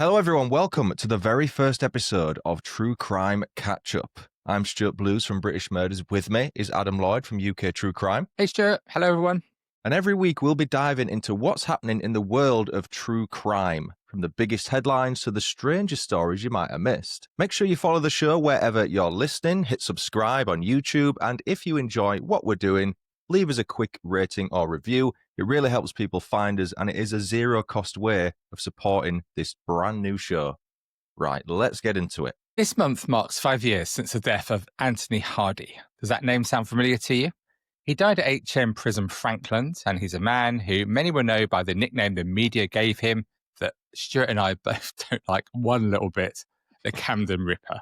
Hello, everyone. Welcome to the very first episode of True Crime Catch Up. I'm Stuart Blues from British Murders. With me is Adam Lloyd from UK True Crime. Hey, Stuart. Hello, everyone. And every week we'll be diving into what's happening in the world of true crime, from the biggest headlines to the strangest stories you might have missed. Make sure you follow the show wherever you're listening, hit subscribe on YouTube, and if you enjoy what we're doing, leave us a quick rating or review. It really helps people find us, and it is a zero-cost way of supporting this brand new show. Right, let's get into it. This month marks 5 years since the death of Anthony Hardy. Does that name sound familiar to you? He died at HM Prison Frankland, and he's a man who many will know by the nickname the media gave him that Stuart and I both don't like one little bit, the Camden Ripper.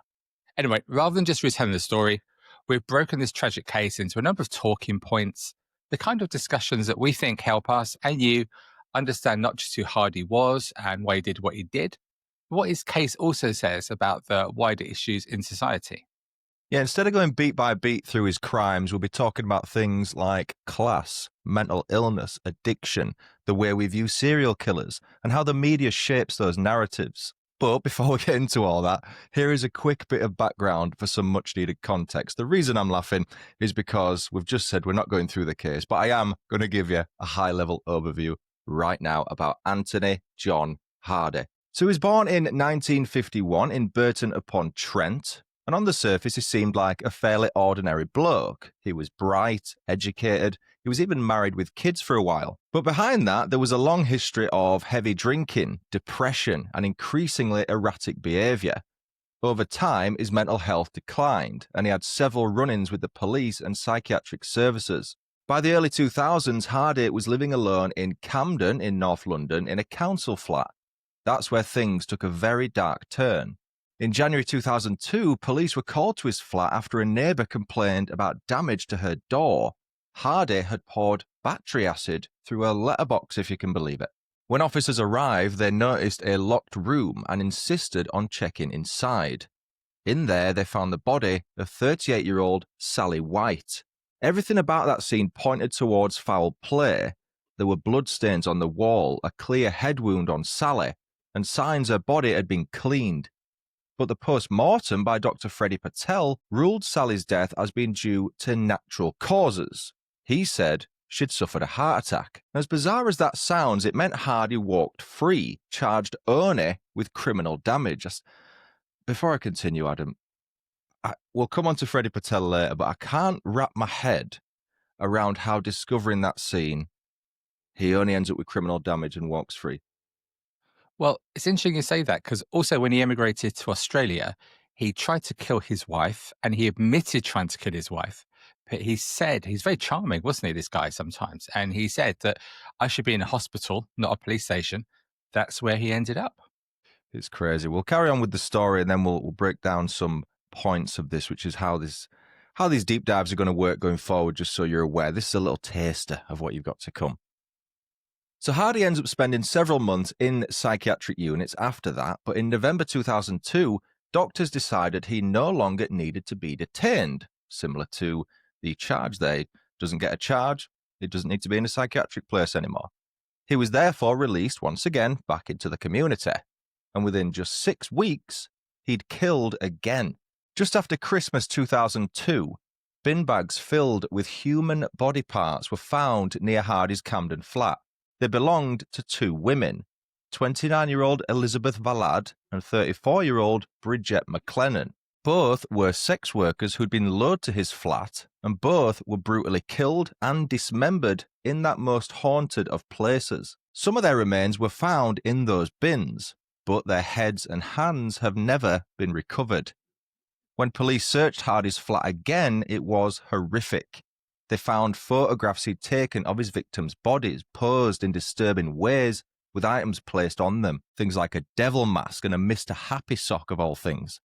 Anyway, rather than just retelling the story, we've broken this tragic case into a number of talking points, the kind of discussions that we think help us and you understand not just who Hardy was and why he did what he did, but what his case also says about the wider issues in society. Yeah, instead of going beat by beat through his crimes, we'll be talking about things like class, mental illness, addiction, the way we view serial killers, and how the media shapes those narratives. But before we get into all that, here is a quick bit of background for some much needed context. The reason I'm laughing is because we've just said we're not going through the case, but I am going to give you a high level overview right now about Anthony John Hardy. So he was born in 1951 in Burton-upon-Trent. And on the surface, he seemed like a fairly ordinary bloke. He was bright, educated. He was even married with kids for a while. But behind that, there was a long history of heavy drinking, depression, and increasingly erratic behaviour. Over time, his mental health declined, and he had several run-ins with the police and psychiatric services. By the early 2000s, Hardy was living alone in Camden in North London in a council flat. That's where things took a very dark turn. In January 2002, police were called to his flat after a neighbour complained about damage to her door. Hardy had poured battery acid through her letterbox, if you can believe it. When officers arrived, they noticed a locked room and insisted on checking inside. In there, they found the body of 38-year-old Sally White. Everything about that scene pointed towards foul play. There were bloodstains on the wall, a clear head wound on Sally, and signs her body had been cleaned. But the post-mortem by Dr. Freddie Patel ruled Sally's death as being due to natural causes. He said she'd suffered a heart attack. As bizarre as that sounds, it meant Hardy walked free, charged only with criminal damage. Before I continue, Adam, we'll come on to Freddie Patel later, but I can't wrap my head around how discovering that scene, he only ends up with criminal damage and walks free. Well, it's interesting you say that because also when he emigrated to Australia, he tried to kill his wife and he admitted trying to kill his wife. But he said, he's very charming, wasn't he, this guy sometimes? And he said that I should be in a hospital, not a police station. That's where he ended up. It's crazy. We'll carry on with the story and then we'll break down some points of this, which is how these deep dives are going to work going forward, just so you're aware. This is a little taster of what you've got to come. So Hardy ends up spending several months in psychiatric units after that, but in November 2002, doctors decided he no longer needed to be detained, similar to the charge there. He doesn't get a charge, he doesn't need to be in a psychiatric place anymore. He was therefore released once again back into the community, and within just 6 weeks, he'd killed again. Just after Christmas 2002, bin bags filled with human body parts were found near Hardy's Camden flat. They belonged to 2 women, 29-year-old Elizabeth Valad and 34-year-old Bridget McLennan. Both were sex workers who'd been lured to his flat, and both were brutally killed and dismembered in that most haunted of places. Some of their remains were found in those bins, but their heads and hands have never been recovered. When police searched Hardy's flat again, it was horrific. They found photographs he'd taken of his victims' bodies, posed in disturbing ways, with items placed on them, things like a devil mask and a Mr. Happy sock of all things.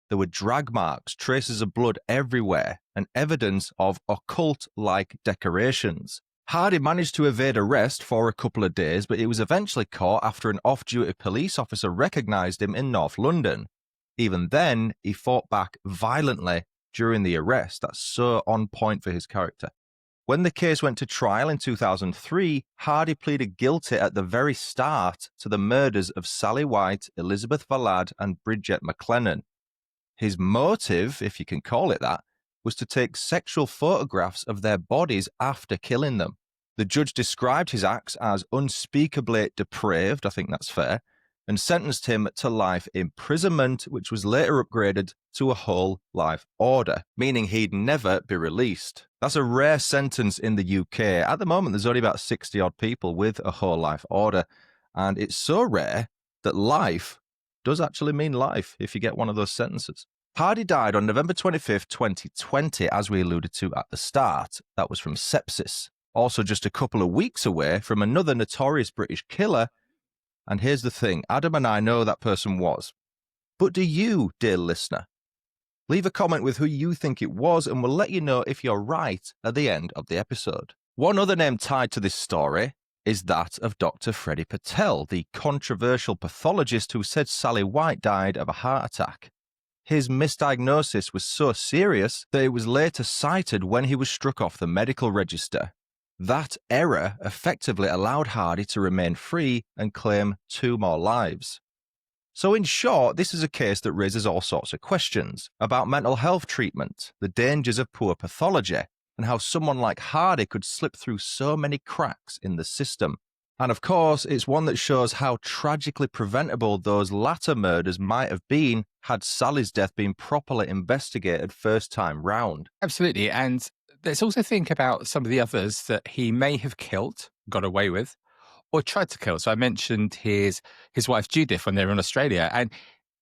There were drag marks, traces of blood everywhere, and evidence of occult-like decorations. Hardy managed to evade arrest for a couple of days, but he was eventually caught after an off-duty police officer recognised him in North London. Even then, he fought back violently during the arrest. That's so on point for his character. When the case went to trial in 2003, Hardy pleaded guilty at the very start to the murders of Sally White, Elizabeth Valad, and Bridget McLennan. His motive, if you can call it that, was to take sexual photographs of their bodies after killing them. The judge described his acts as unspeakably depraved, I think that's fair, and sentenced him to life imprisonment, which was later upgraded to a whole life order, meaning he'd never be released. That's a rare sentence in the UK. At the moment, there's only about 60 odd people with a whole life order, and it's so rare that life does actually mean life if you get one of those sentences. Hardy died on November 25th, 2020, as we alluded to at the start. That was from sepsis. Also just a couple of weeks away from another notorious British killer. And here's the thing, Adam and I know that person was. But do you, dear listener? Leave a comment with who you think it was and we'll let you know if you're right at the end of the episode. One other name tied to this story is that of Dr. Freddie Patel, the controversial pathologist who said Sally White died of a heart attack. His misdiagnosis was so serious that it was later cited when he was struck off the medical register. That error effectively allowed Hardy to remain free and claim 2 more lives. So in short, this is a case that raises all sorts of questions about mental health treatment, the dangers of poor pathology, and how someone like Hardy could slip through so many cracks in the system. And of course, it's one that shows how tragically preventable those latter murders might have been had Sally's death been properly investigated first time round. Absolutely. And let's also think about some of the others that he may have killed, got away with, or tried to kill. So I mentioned his wife Judith when they were in Australia. And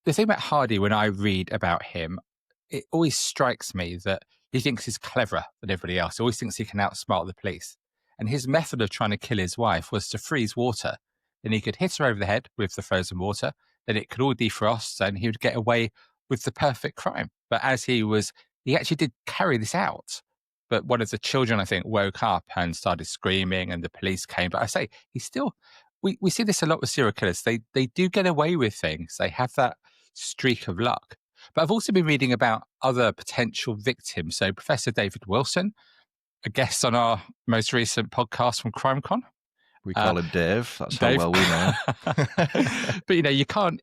the thing about Hardy, when I read about him, it always strikes me that he thinks he's cleverer than everybody else. He always thinks he can outsmart the police. And his method of trying to kill his wife was to freeze water. Then he could hit her over the head with the frozen water. Then it could all defrost and he would get away with the perfect crime. But as he actually did carry this out. But one of the children, I think, woke up and started screaming and the police came. But I say, we see this a lot with serial killers. They do get away with things. They have that streak of luck. But I've also been reading about other potential victims. So Professor David Wilson, a guest on our most recent podcast from CrimeCon. We call him Dave. That's Dave. how well we know him. But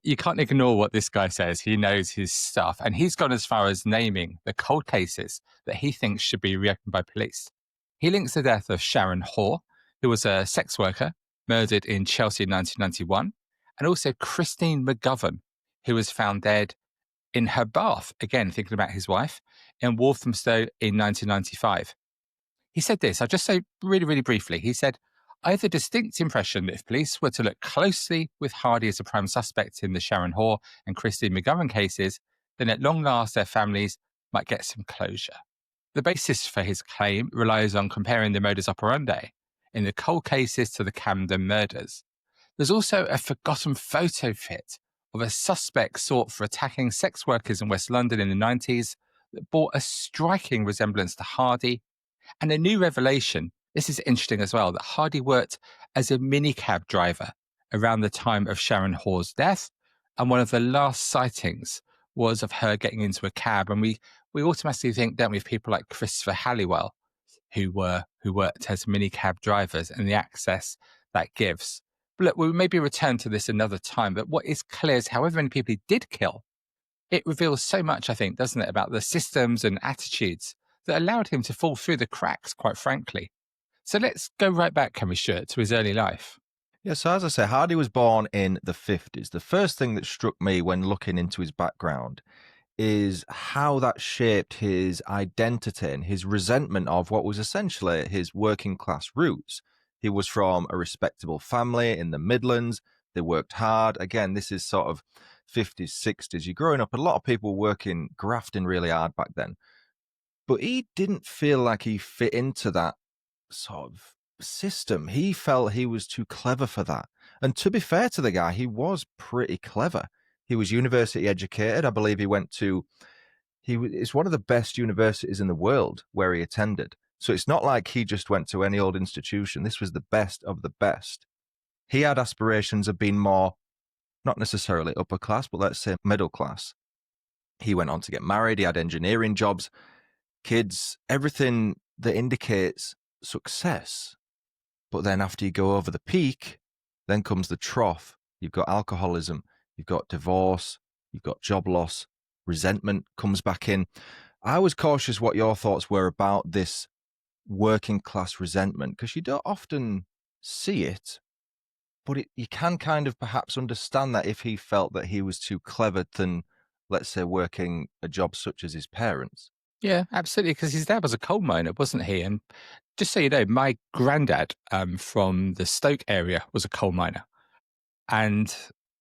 you can't ignore what this guy says. He knows his stuff, and he's gone as far as naming the cold cases that he thinks should be reopened by police. He links the death of Sharon Hoare, who was a sex worker murdered in Chelsea in 1991, and also Christine McGovern, who was found dead in her bath, again thinking about his wife, in Walthamstow in 1995. He said this, I'll just say really, really briefly. He said, I have the distinct impression that if police were to look closely with Hardy as a prime suspect in the Sharon Hoare and Christine McGovern cases, then at long last their families might get some closure. The basis for his claim relies on comparing the modus operandi in the cold cases to the Camden murders. There's also a forgotten photo fit of a suspect sought for attacking sex workers in West London in the 90s that bore a striking resemblance to Hardy. And a new revelation, this is interesting as well, that Hardy worked as a minicab driver around the time of Sharon Hoare's death. And one of the last sightings was of her getting into a cab. And we automatically think, don't we, of people like Christopher Halliwell, who worked as minicab drivers and the access that gives. But look, we'll maybe return to this another time. But what is clear is however many people he did kill, it reveals so much, I think, doesn't it, about the systems and attitudes that allowed him to fall through the cracks, quite frankly. So let's go right back, can we, Stuart, to his early life. Yeah, so as I say, Hardy was born in the 50s. The first thing that struck me when looking into his background is how that shaped his identity and his resentment of what was essentially his working class roots. He was from a respectable family in the Midlands. They worked hard. Again, this is sort of 50s, 60s. You're growing up, a lot of people working, grafting really hard back then. But he didn't feel like he fit into that sort of system. He felt he was too clever for that. And to be fair to the guy, he was pretty clever. He was university educated. I believe he went to, it's one of the best universities in the world where he attended. So it's not like he just went to any old institution. This was the best of the best. He had aspirations of being more, not necessarily upper class, but let's say middle class. He went on to get married. He had engineering jobs, kids, everything that indicates success. But then after you go over the peak, then comes the trough. You've got alcoholism, you've got divorce, you've got job loss, resentment comes back in. I was cautious what your thoughts were about this working class resentment, because you don't often see it, but you can kind of perhaps understand that if he felt that he was too clever than, let's say, working a job such as his parents. Yeah, absolutely. Because his dad was a coal miner, wasn't he? And just so you know, my granddad from the Stoke area was a coal miner. And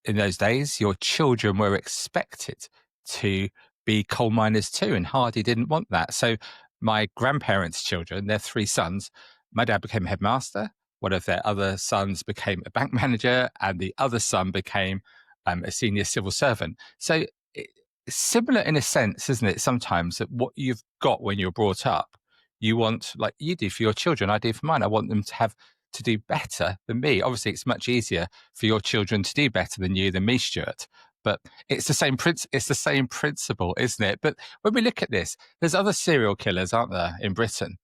in those days, your children were expected to be coal miners too. And Hardy didn't want that. So my grandparents' children, their three sons, my dad became a headmaster. One of their other sons became a bank manager, and the other son became a senior civil servant. So it's similar in a sense, isn't it? Sometimes that what you've got when you're brought up, you want, like you do for your children, I do for mine. I want them to have to do better than me. Obviously, it's much easier for your children to do better than you, than me, Stuart. But it's the same it's the same principle, isn't it? But when we look at this, there's other serial killers, aren't there, in Britain?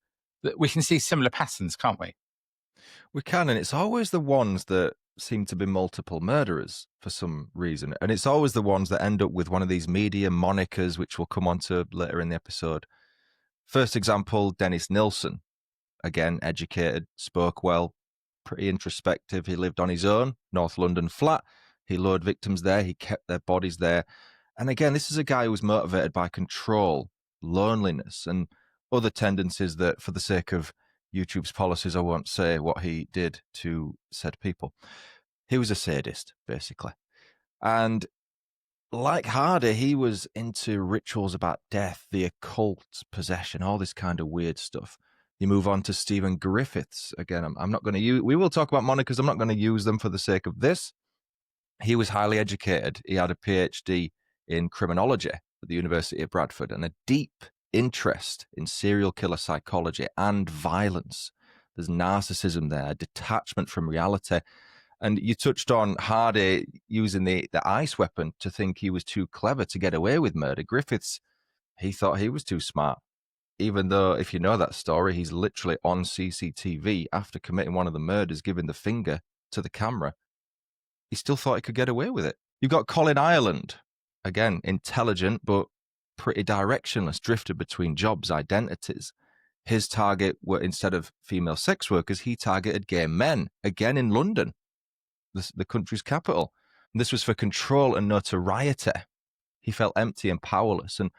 That we can see similar patterns, can't we? We can, and it's always the ones that seem to be multiple murderers for some reason. And it's always the ones that end up with one of these media monikers, which we'll come on to later in the episode. First example, Dennis Nilsson. Again, educated, spoke well, pretty introspective. He lived on his own, North London flat. He lured victims there. He kept their bodies there. And again, this is a guy who was motivated by control, loneliness, and other tendencies that, for the sake of YouTube's policies, I won't say what he did to said people. He was a sadist, basically. And like Hardy, he was into rituals about death, the occult, possession, all this kind of weird stuff. You move on to Stephen Griffiths. Again, I'm not going to use, we will talk about monikers. I'm not going to use them for the sake of this. He was highly educated. He had a PhD in criminology at the University of Bradford and a deep interest in serial killer psychology and violence. There's narcissism there, detachment from reality. And you touched on Hardy using the ice weapon to think he was too clever to get away with murder. Griffiths, he thought he was too smart, even though, if you know that story, he's literally on CCTV after committing one of the murders, giving the finger to the camera. He still thought he could get away with it. You've got Colin Ireland, again, intelligent, but pretty directionless, drifted between jobs, identities. His target were, instead of female sex workers, he targeted gay men, again in London, the country's capital. And this was for control and notoriety. He felt empty and powerless. And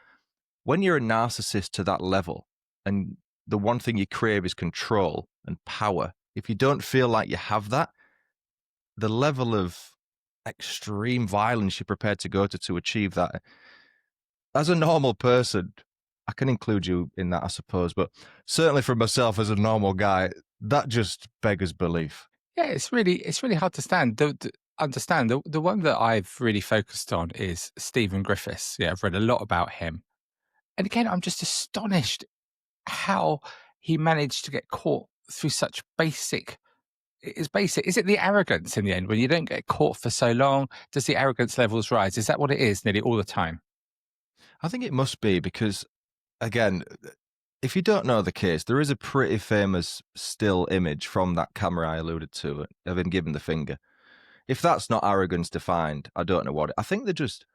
when you're a narcissist to that level, and the one thing you crave is control and power, if you don't feel like you have that, the level of extreme violence you're prepared to go to achieve that, as a normal person, I can include you in that, I suppose, but certainly for myself as a normal guy, that just beggars belief. Yeah, it's really hard to understand. The one that I've really focused on is Stephen Griffiths. Yeah, I've read a lot about him. And again, I'm just astonished how he managed to get caught through such basic. It's basic. Is it the arrogance in the end? When you don't get caught for so long, does the arrogance levels rise? Is that what it is nearly all the time? I think it must be because, again, if you don't know the case, there is a pretty famous still image from that camera I alluded to of him giving the finger. If that's not arrogance defined, I don't know what. I think they just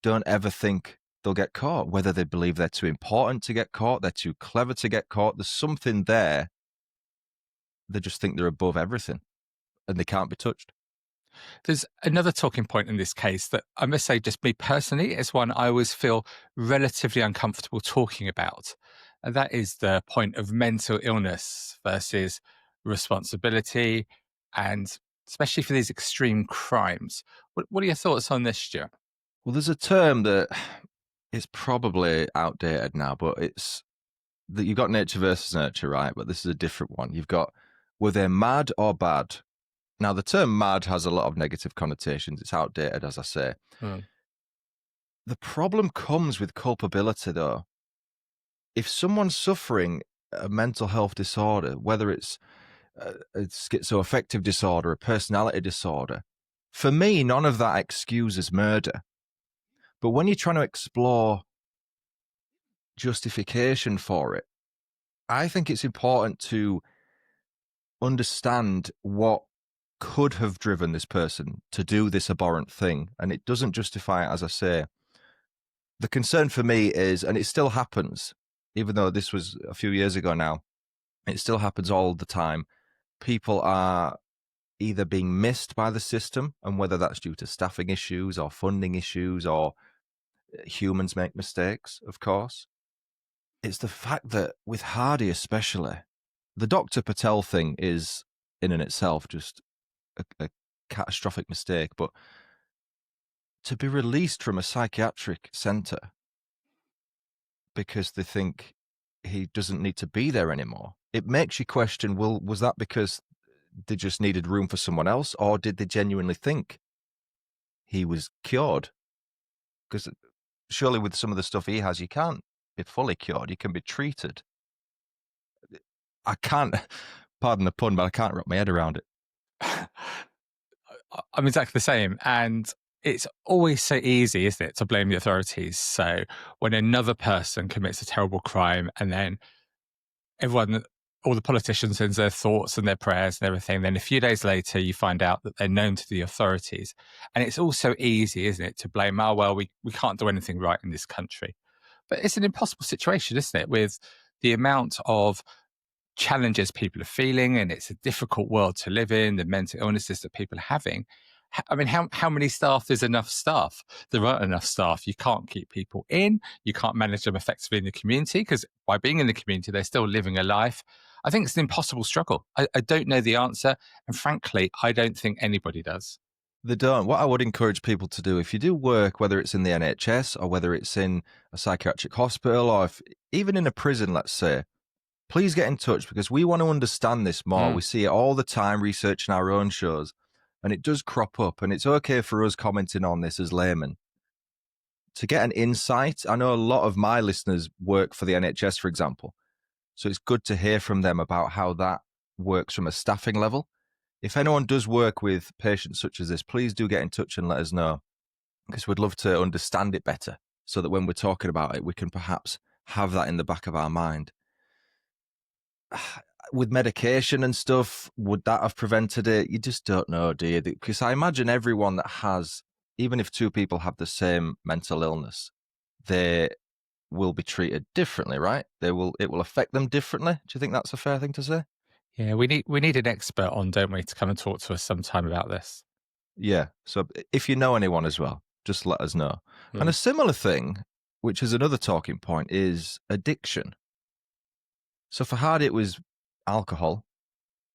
don't ever think they'll get caught, whether they believe they're too important to get caught, they're too clever to get caught. There's something there. They just think they're above everything and they can't be touched. There's another talking point in this case that I must say, just me personally, is one I always feel relatively uncomfortable talking about. And that is the point of mental illness versus responsibility, and especially for these extreme crimes. What are your thoughts on this, Stuart? Well, there's a term that is probably outdated now, but it's that you've got nature versus nurture, right? But this is a different one. You've got, were they mad or bad? Now, the term mad has a lot of negative connotations. It's outdated, as I say. The problem comes with culpability, though. If someone's suffering a mental health disorder, whether it's a schizoaffective disorder, a personality disorder, for me, none of that excuses murder. But when you're trying to explore justification for it, I think it's important to understand what could have driven this person to do this abhorrent thing. And it doesn't justify it, as I say. The concern for me is, and it still happens, even though this was a few years ago now, it still happens all the time. People are either being missed by the system, and whether that's due to staffing issues or funding issues or humans make mistakes, of course. It's the fact that with Hardy especially, the Dr. Patel thing is in and itself just a catastrophic mistake, but to be released from a psychiatric centre because they think he doesn't need to be there anymore, it makes you question, well, was that because they just needed room for someone else, or did they genuinely think he was cured? Because surely with some of the stuff he has, you can't be fully cured. You can be treated. I can't, pardon the pun, but I can't wrap my head around it. I'm exactly the same. And it's always so easy, isn't it, to blame the authorities. So when another person commits a terrible crime and then everyone, all the politicians sends their thoughts and their prayers and everything, then a few days later you find out that they're known to the authorities. And it's also easy, isn't it, to blame, oh, well, we can't do anything right in this country. But it's an impossible situation, isn't it, with the amount of challenges people are feeling, and it's a difficult world to live in, the mental illnesses that people are having. I mean, how many staff? There's enough staff. There aren't enough staff. You can't keep people in. You can't manage them effectively in the community, because by being in the community, they're still living a life. I think it's an impossible struggle. I don't know the answer. And frankly, I don't think anybody does. They don't. What I would encourage people to do, if you do work, whether it's in the NHS or whether it's in a psychiatric hospital or even in a prison, let's say, please get in touch, because we want to understand this more. We see it all the time researching our own shows, and it does crop up, and it's okay for us commenting on this as laymen. To get an insight, I know a lot of my listeners work for the NHS, for example, so it's good to hear from them about how that works from a staffing level. If anyone does work with patients such as this, please do get in touch and let us know, because we'd love to understand it better so that when we're talking about it, we can perhaps have that in the back of our mind. With medication and stuff, would that have prevented it? You just don't know, do you? Because I imagine everyone that has, even if two people have the same mental illness, they will be treated differently, right? It will affect them differently. Do you think that's a fair thing to say? Yeah, we need an expert on, don't we, to come and talk to us sometime about this. Yeah. So if you know anyone as well, just let us know. And a similar thing, which is another talking point, is addiction. So for Hardy, it was alcohol,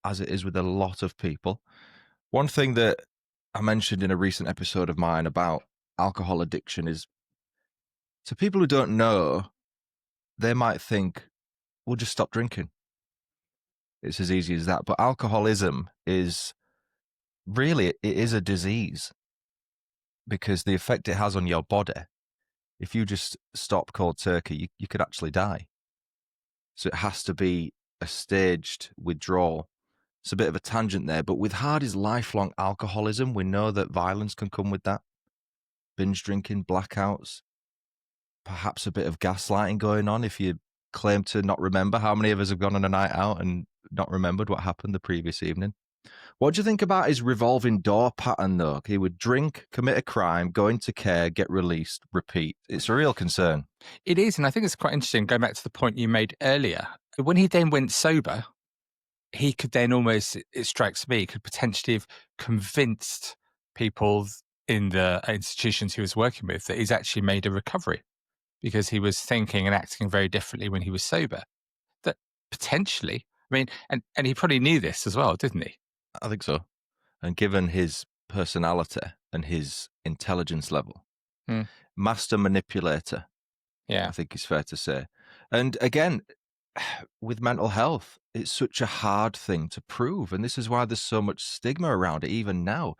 as it is with a lot of people. One thing that I mentioned in a recent episode of mine about alcohol addiction is, to people who don't know, they might think, we'll just stop drinking. It's as easy as that. But alcoholism is really, it is a disease, because the effect it has on your body, if you just stop cold turkey, you could actually die. So it has to be a staged withdrawal. It's a bit of a tangent there, but with Hardy's lifelong alcoholism, we know that violence can come with that. Binge drinking, blackouts, perhaps a bit of gaslighting going on if you claim to not remember. How many of us have gone on a night out and not remembered what happened the previous evening? What do you think about his revolving door pattern, though? He would drink, commit a crime, go into care, get released, repeat. It's a real concern. It is, and I think it's quite interesting, going back to the point you made earlier. When he then went sober, he could then almost, it strikes me, could potentially have convinced people in the institutions he was working with that he's actually made a recovery, because he was thinking and acting very differently when he was sober. That potentially, I mean, and he probably knew this as well, didn't he? I think so. And given his personality and his intelligence level, master manipulator, I think it's fair to say. And again, with mental health, it's such a hard thing to prove. And this is why there's so much stigma around it, even now.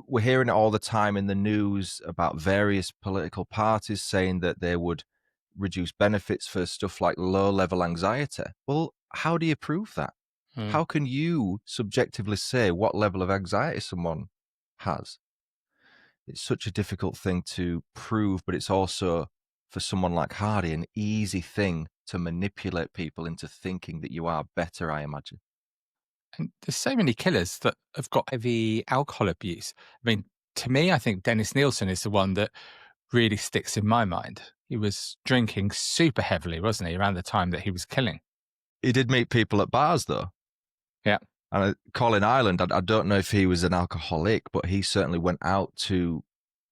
We're hearing it all the time in the news about various political parties saying that they would reduce benefits for stuff like low-level anxiety. Well, how do you prove that? How can you subjectively say what level of anxiety someone has? It's such a difficult thing to prove, but it's also, for someone like Hardy, an easy thing to manipulate people into thinking that you are better, I imagine. And there's so many killers that have got heavy alcohol abuse. I mean, to me, I think Dennis Nielsen is the one that really sticks in my mind. He was drinking super heavily, wasn't he, around the time that he was killing? He did meet people at bars, though. Yeah. And Colin Ireland, I don't know if he was an alcoholic, but he certainly went out to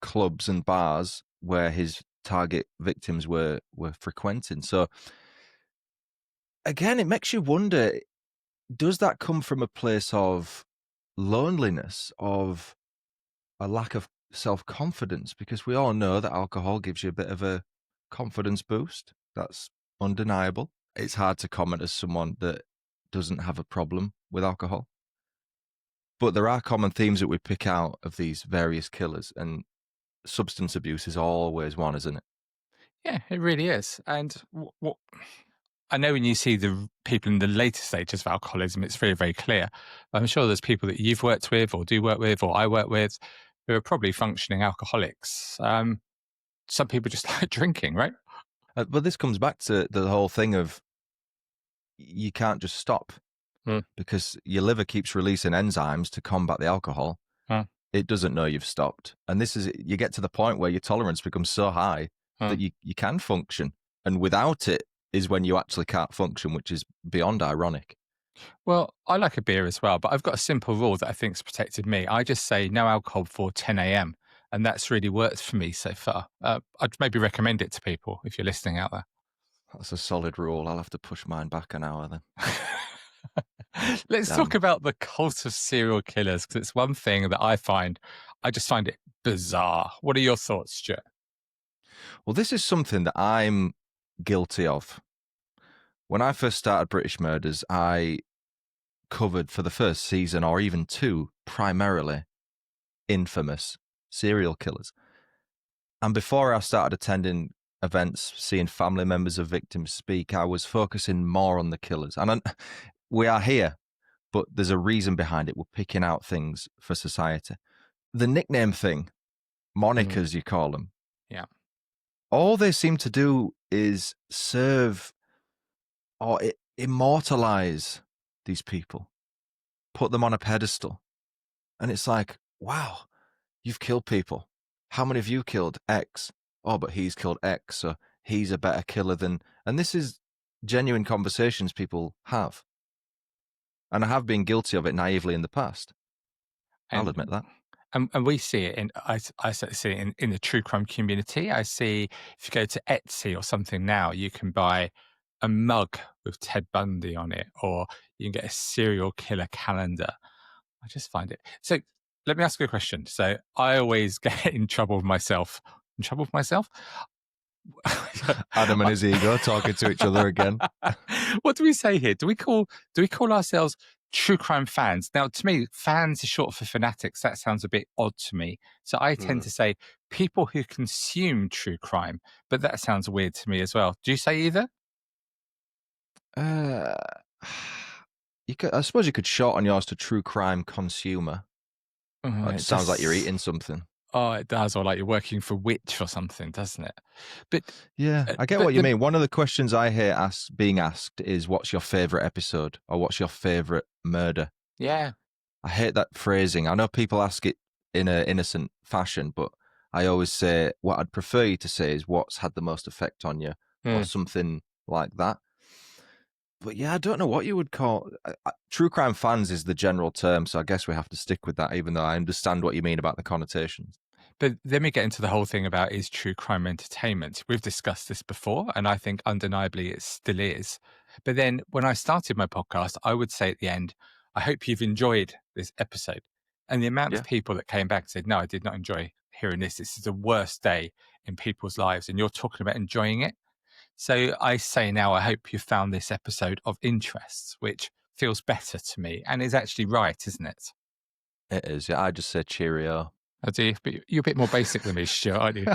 clubs and bars where his target victims were frequenting. So again, it makes you wonder, does that come from a place of loneliness, of a lack of self-confidence? Because we all know that alcohol gives you a bit of a confidence boost. That's undeniable. It's hard to comment as someone that doesn't have a problem with alcohol. But there are common themes that we pick out of these various killers, and substance abuse is always one, isn't it? Yeah, it really is. And what I know when you see the people in the later stages of alcoholism, it's very, very clear. I'm sure there's people that you've worked with or do work with or I work with who are probably functioning alcoholics. Some people just like drinking, right? But this comes back to the whole thing of you can't just stop because your liver keeps releasing enzymes to combat the alcohol. It doesn't know you've stopped. And this is, you get to the point where your tolerance becomes so high that you can function. And without it is when you actually can't function, which is beyond ironic. Well, I like a beer as well, but I've got a simple rule that I think's protected me. I just say no alcohol before 10 a.m. And that's really worked for me so far. I'd maybe recommend it to people if you're listening out there. That's a solid rule. I'll have to push mine back an hour then. Let's talk about the cult of serial killers, because it's one thing that I just find it bizarre. What are your thoughts, Stuart? Well, this is something that I'm guilty of. When I first started British Murders, I covered for the first season or even two, primarily infamous serial killers. And before I started attending events, seeing family members of victims speak, I was focusing more on the killers. And we are here, but there's a reason behind it. We're picking out things for society. The nickname thing, monikers, you call them. Yeah. All they seem to do is serve or immortalize these people, put them on a pedestal. And it's like, wow, you've killed people. How many have you killed? X. Oh, but he's killed X, so he's a better killer than... And this is genuine conversations people have. And I have been guilty of it naively in the past. I'll admit that. And we see it I certainly see it in the true crime community. I see if you go to Etsy or something now, you can buy a mug with Ted Bundy on it, or you can get a serial killer calendar. I just find it. So let me ask you a question. So I always get in trouble with myself. In trouble with myself? Adam and his ego talking to each other again. What do we say here? Do we call ourselves true crime fans? Now, to me, fans is short for fanatics. That sounds a bit odd to me. So I tend to say people who consume true crime, but that sounds weird to me as well. Do you say either? I suppose you could shorten yours to true crime consumer. It sounds like you're eating something. Oh, it does. Or like you're working for Which or something, doesn't it? But yeah, I get what you mean. One of the questions I hear being asked is, what's your favourite episode? Or what's your favourite murder? Yeah. I hate that phrasing. I know people ask it in an innocent fashion, but I always say what I'd prefer you to say is what's had the most effect on you or something like that. But yeah, I don't know what you would call... True crime fans is the general term, so I guess we have to stick with that, even though I understand what you mean about the connotations. But then we get into the whole thing about, is true crime entertainment? We've discussed this before, and I think undeniably it still is. But then when I started my podcast, I would say at the end, I hope you've enjoyed this episode. And the amount of people that came back and said, no, I did not enjoy hearing this. This is the worst day in people's lives. And you're talking about enjoying it. So I say now, I hope you found this episode of interest, which feels better to me and is actually right, isn't it? It is. Yeah, I just say cheerio. I do, but you're a bit more basic than me, Stuart, aren't you?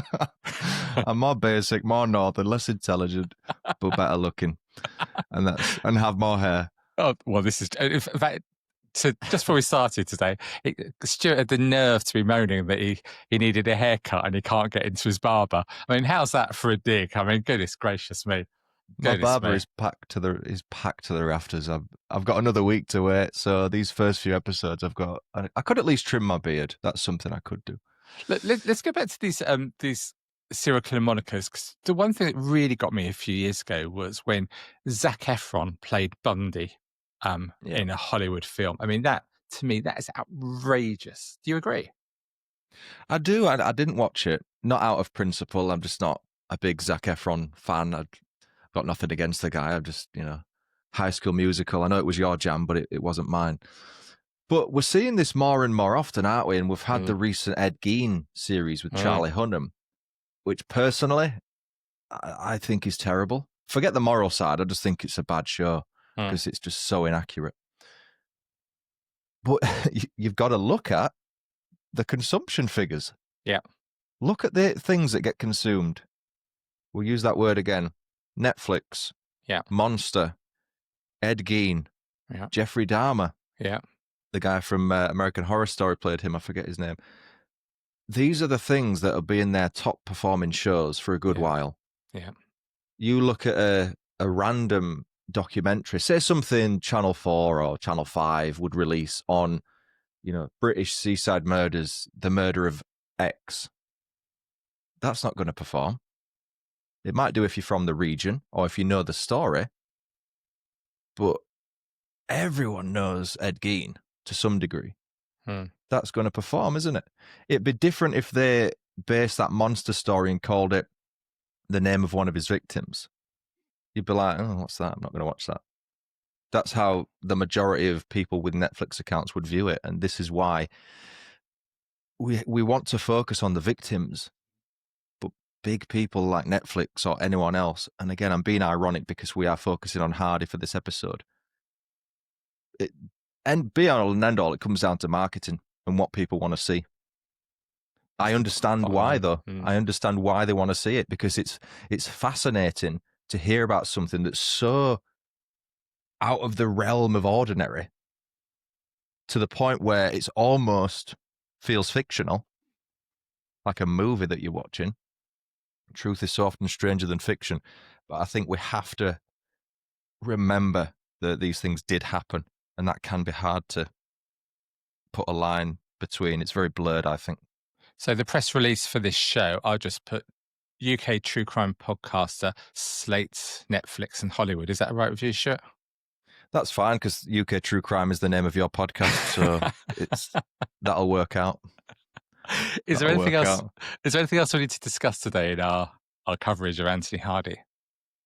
I'm more basic, more northern, less intelligent, but better looking, and have more hair. Oh well, this is in fact. So just before we started today, Stuart had the nerve to be moaning that he needed a haircut and he can't get into his barber. I mean, how's that for a dig? I mean, goodness gracious me. My Goodness barber me. is packed to the rafters. I've got another week to wait, so these first few episodes I could at least trim my beard. That's something I could do. Let's go back to these serial killer monikers, because the one thing that really got me a few years ago was when Zac Efron played Bundy Yeah. in a Hollywood film. I mean, that to me, that is outrageous. Do you agree? I do. I didn't watch it, not out of principle. I'm just not a big Zac Efron fan. I've got nothing against the guy. I'm just, High School Musical. I know it was your jam, but it wasn't mine. But we're seeing this more and more often, aren't we? And we've had the recent Ed Gein series with Charlie Hunnam, which personally, I think is terrible. Forget the moral side. I just think it's a bad show because it's just so inaccurate. But you've got to look at the consumption figures. Yeah. Look at the things that get consumed. We'll use that word again. Netflix. Yeah. Monster. Ed Gein. Yeah. Jeffrey Dahmer. Yeah. The guy from American Horror Story played him. I forget his name. These are the things that will be in their top performing shows for a good while. Yeah. You look at a random documentary, say something Channel 4 or Channel 5 would release on, British seaside murders, the murder of X. That's not going to perform. It might do if you're from the region or if you know the story, but everyone knows Ed Gein to some degree. That's going to perform, isn't it? It'd be different if they based that monster story and called it the name of one of his victims. You'd be like, oh, what's that? I'm not going to watch that. That's how the majority of people with Netflix accounts would view it. And this is why we want to focus on the victims, but big people like Netflix or anyone else, and again, I'm being ironic because we are focusing on Hardy for this episode. And be all and end all, it comes down to marketing and what people want to see. I understand why, though. I understand why they want to see it, because it's fascinating to hear about something that's so out of the realm of ordinary to the point where it's almost feels fictional, like a movie that you're watching. Truth is so often stranger than fiction. But I think we have to remember that these things did happen, and that can be hard to put a line between. It's very blurred, I think. So the press release for this show, I'll just put UK true crime podcaster, Slate, Netflix and Hollywood. Is that right with you, Stuart? That's fine, because UK True Crime is the name of your podcast, so that'll work out. Is there anything else? Is there anything else we need to discuss today in our coverage of Anthony Hardy?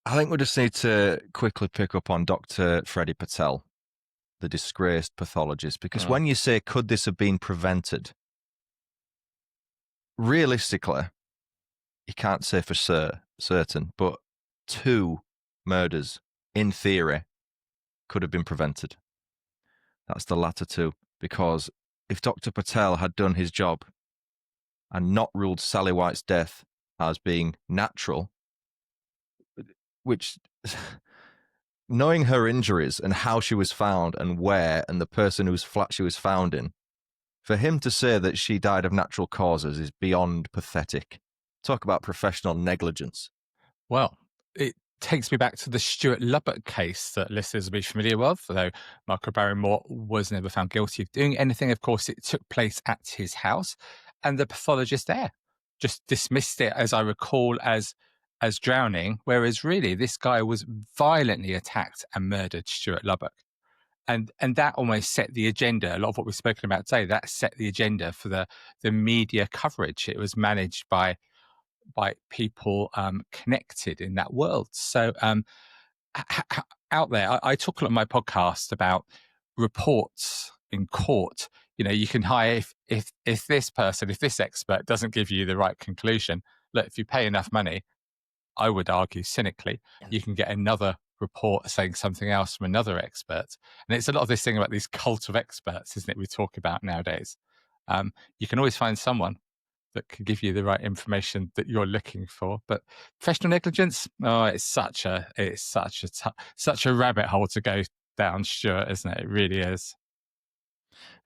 I think we just need to quickly pick up on Dr. Freddie Patel, the disgraced pathologist, because when you say, could this have been prevented? Realistically, you can't say for certain, but 2 murders, in theory, could have been prevented. That's the latter 2, because if Dr. Patel had done his job and not ruled Sally White's death as being natural, which, knowing her injuries and how she was found and where and the person whose flat she was found in, for him to say that she died of natural causes is beyond pathetic. Talk about professional negligence. Well, it takes me back to the Stuart Lubbock case that listeners will be familiar with, although Michael Barrymore was never found guilty of doing anything. Of course, it took place at his house, and the pathologist there just dismissed it, as I recall, as drowning, whereas really this guy was violently attacked and murdered Stuart Lubbock. And that almost set the agenda. A lot of what we've spoken about today, that set the agenda for the media coverage. It was managed by people connected in that world. So out there, I talk a lot in my podcast about reports in court. You can hire if this expert doesn't give you the right conclusion. Look, if you pay enough money, I would argue cynically, you can get another report saying something else from another expert. And it's a lot of this thing about these cult of experts, isn't it, we talk about nowadays. You can always find someone that can give you the right information that you're looking for. But professional negligence, it's such a rabbit hole to go down, Stuart, isn't it? It really is.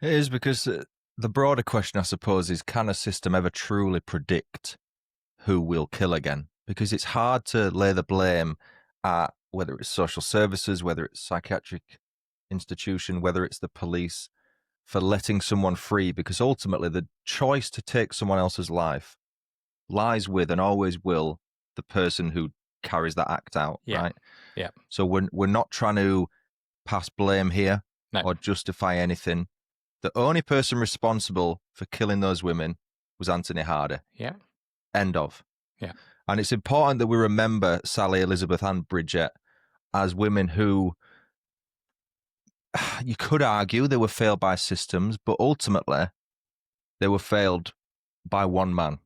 It is, because the broader question, I suppose, is, can a system ever truly predict who will kill again? Because it's hard to lay the blame at whether it's social services, whether it's psychiatric institution, whether it's the police, for letting someone free, because ultimately the choice to take someone else's life lies with and always will the person who carries that act out, right? Yeah. So we're not trying to pass blame here No. or justify anything. The only person responsible for killing those women was Anthony Hardy. Yeah. End of. Yeah. And it's important that we remember Sally, Elizabeth, and Bridget as women who, you could argue they were failed by systems, but ultimately they were failed by one man,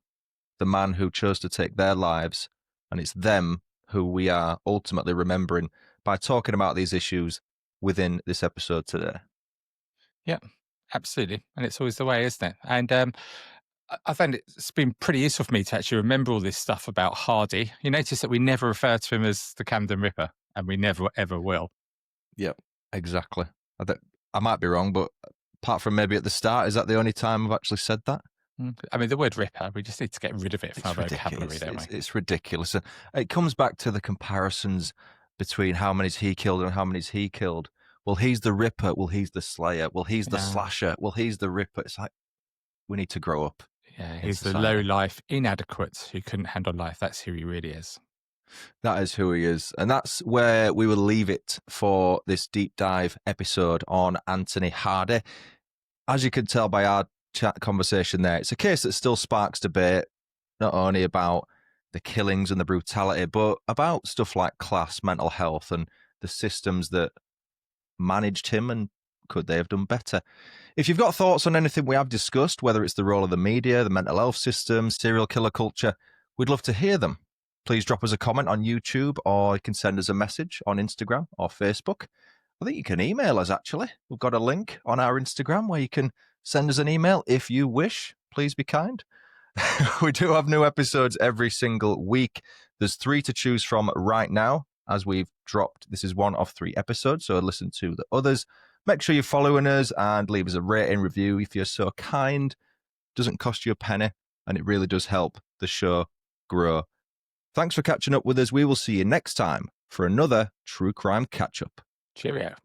the man who chose to take their lives. And it's them who we are ultimately remembering by talking about these issues within this episode today. Yeah, absolutely. And it's always the way, isn't it? And I find it's been pretty useful for me to actually remember all this stuff about Hardy. You notice that we never refer to him as the Camden Ripper, and we never, ever will. Yep, exactly. I might be wrong, but apart from maybe at the start, is that the only time I've actually said that? I mean, the word Ripper, we just need to get rid of it from our vocabulary, don't we? It's ridiculous. And it comes back to the comparisons between how many's he killed and how many's he killed. Well, he's the Ripper. Well, he's the Slayer. Well, he's the Slasher. Well, he's the Ripper. It's like, we need to grow up. Yeah, he's the low-life inadequate who couldn't handle life. That's who he really is. That is who he is. And that's where we will leave it for this deep dive episode on Anthony Hardy. As you can tell by our chat conversation there, it's a case that still sparks debate, not only about the killings and the brutality, but about stuff like class, mental health, and the systems that managed him, and could they have done better? If you've got thoughts on anything we have discussed, whether it's the role of the media, the mental health system, serial killer culture, we'd love to hear them. Please drop us a comment on YouTube, or you can send us a message on Instagram or Facebook. I think you can email us, actually. We've got a link on our Instagram where you can send us an email if you wish. Please be kind. We do have new episodes every single week. There's 3 to choose from right now, as we've dropped. This is 1 of 3 episodes, so listen to the others. Make sure you're following us and leave us a rating review if you're so kind. It doesn't cost you a penny, and it really does help the show grow. Thanks for catching up with us. We will see you next time for another True Crime Catch-Up. Cheerio.